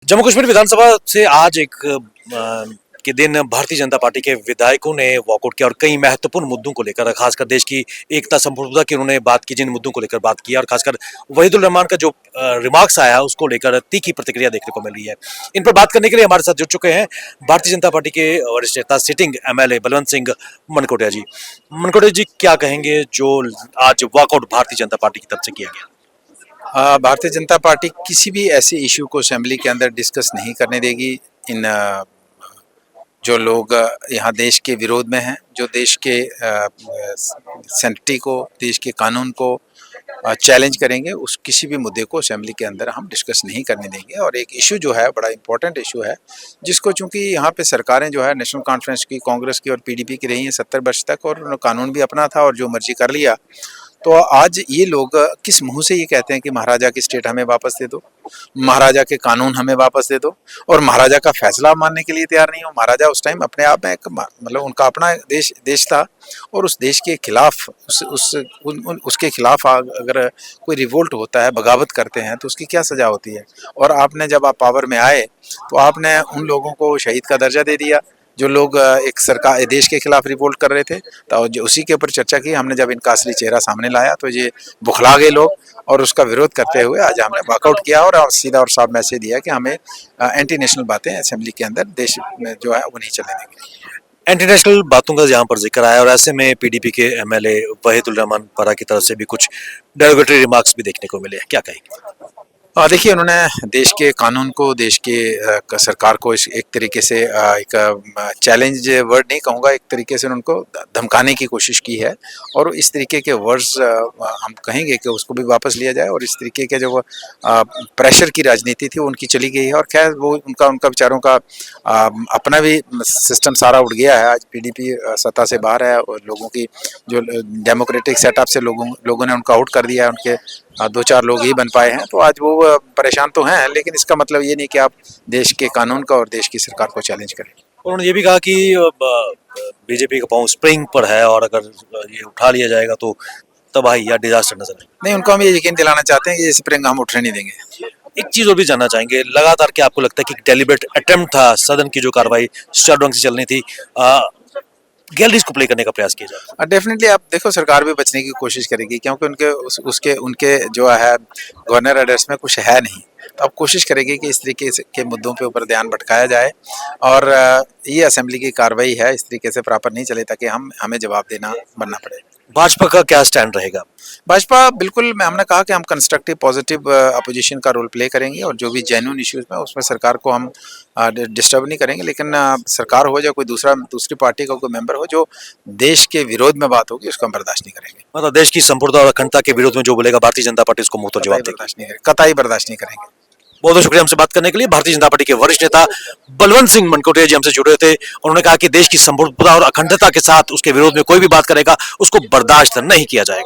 जम्मू कश्मीर विधानसभा से आज एक के दिन भारतीय जनता पार्टी के विधायकों ने वॉकआउट किया और कई महत्वपूर्ण मुद्दों को लेकर, खासकर देश की एकता संप्रभुता की उन्होंने बात की, जिन मुद्दों को लेकर बात की और खासकर वहीदुर रहमान का जो रिमार्क्स आया है उसको लेकर तीखी प्रतिक्रिया देखने को मिल रही है। इन पर बात करने के लिए हमारे साथ जुड़ चुके हैं भारतीय जनता पार्टी के वरिष्ठ नेता सिटिंग एमएलए बलवंत सिंह मनकोटिया जी। मनकोटिया जी, क्या कहेंगे जो आज वॉकआउट भारतीय जनता पार्टी की तरफ से किया गया? भारतीय जनता पार्टी किसी भी ऐसे इशू को असेंबली के अंदर डिस्कस नहीं करने देगी। इन जो लोग यहाँ देश के विरोध में हैं, जो देश के सेंटिटी को, देश के कानून को चैलेंज करेंगे, उस किसी भी मुद्दे को असेंबली के अंदर हम डिस्कस नहीं करने देंगे। और एक इशू जो है बड़ा इंपॉर्टेंट इशू है, जिसको चूंकि यहाँ पे सरकारें जो है नेशनल कॉन्फ्रेंस की, कांग्रेस की और पीडीपी की रही हैं 70 वर्ष तक, और कानून भी अपना था और जो मर्जी कर लिया। तो आज ये लोग किस मुंह से ये कहते हैं कि महाराजा की स्टेट हमें वापस दे दो, महाराजा के कानून हमें वापस दे दो, और महाराजा का फैसला मानने के लिए तैयार नहीं हो। महाराजा उस टाइम अपने आप में मतलब उनका अपना देश था, और उस देश के खिलाफ उसके खिलाफ अगर कोई रिवोल्ट होता है, बगावत करते हैं, तो उसकी क्या सजा होती है। और आपने जब आप पावर में आए तो आपने उन लोगों को शहीद का दर्जा दे दिया जो लोग एक सरकार देश के खिलाफ रिवोल्ट कर रहे थे। तो उसी के ऊपर चर्चा की हमने, जब इनका असली चेहरा सामने लाया तो ये बुखला गए लोग, और उसका विरोध करते हुए आज हमने वॉकआउट किया और सीधा और साफ मैसेज दिया कि हमें एंटी नेशनल बातें असेंबली के अंदर देश में जो है वो नहीं चलने देंगे। एंटी नेशनल बातों का यहाँ पर जिक्र आया और ऐसे में पीडीपी के एमएलए वहीदुर रहमान परा की तरफ से भी कुछ डेरोगेटरी रिमार्क्स भी देखने को मिले हैं, क्या कहेंगे? देखिए, उन्होंने देश के कानून को, देश के सरकार को एक तरीके से एक चैलेंज वर्ड नहीं कहूँगा, एक तरीके से उनको धमकाने की कोशिश की है। और इस तरीके के वर्ड्स हम कहेंगे कि उसको भी वापस लिया जाए, और इस तरीके के जो प्रेशर की राजनीति थी उनकी चली गई है। और खैर वो उनका विचारों का अपना भी सिस्टम सारा उड़ गया है। आज पीडीपी सत्ता से बाहर है, और लोगों की जो डेमोक्रेटिक सेटअप से लोगों ने उनको आउट कर दिया है। उनके 2-4 लोग ही बन पाए हैं, तो आज वो परेशान तो हैं, लेकिन इसका मतलब ये नहीं कि आप देश के कानून का और देश की सरकार को चैलेंज करें। उन्होंने ये भी कहा कि बीजेपी का पांव स्प्रिंग पर है और अगर ये उठा लिया जाएगा तो तबाही या डिजास्टर नजर आएगा। नहीं, उनको हम ये यकीन दिलाना चाहते हैं कि ये स्प्रिंग हम उठने नहीं देंगे। एक चीज और भी जानना चाहेंगे, लगातार क्या आपको लगता है कि डेलिब्रेट अटेम्प्ट था सदन की जो कार्रवाई शटडाउन से चलनी थी, गैलरीज को प्ले करने का प्रयास किया जाए? डेफिनेटली आप देखो, सरकार भी बचने की कोशिश करेगी, क्योंकि उनके जो है गवर्नर एड्रेस में कुछ है नहीं। तो अब कोशिश करेगी कि इस तरीके के मुद्दों पे ऊपर ध्यान भटकाया जाए, और ये असेंबली की कार्रवाई है, इस तरीके से प्रॉपर नहीं चले ताकि हमें जवाब बनना पड़े। भाजपा का क्या स्टैंड रहेगा? भाजपा बिल्कुल, हमने कहा कि हम कंस्ट्रक्टिव पॉजिटिव अपोजिशन का रोल प्ले करेंगे, और जो भी जेन्युइन इश्यूज में उसमें सरकार को हम डिस्टर्ब नहीं करेंगे। लेकिन सरकार हो या कोई दूसरी पार्टी का कोई मेंबर हो, जो देश के विरोध में बात होगी उसको हम बर्दाश्त नहीं करेंगे। मतलब देश की संप्रभुता और अखंडता के विरोध में जो बोलेगा भारतीय जनता पार्टी उसको मुंह तोड़ जवाब देगी, कतई बर्दाश्त नहीं करेंगे। बहुत बहुत शुक्रिया हमसे बात करने के लिए। भारतीय जनता पार्टी के वरिष्ठ नेता बलवंत सिंह मनकोटिया जी हमसे जुड़े थे। उन्होंने कहा कि देश की संप्रभुता और अखंडता के साथ उसके विरोध में कोई भी बात करेगा उसको बर्दाश्त नहीं किया जाएगा।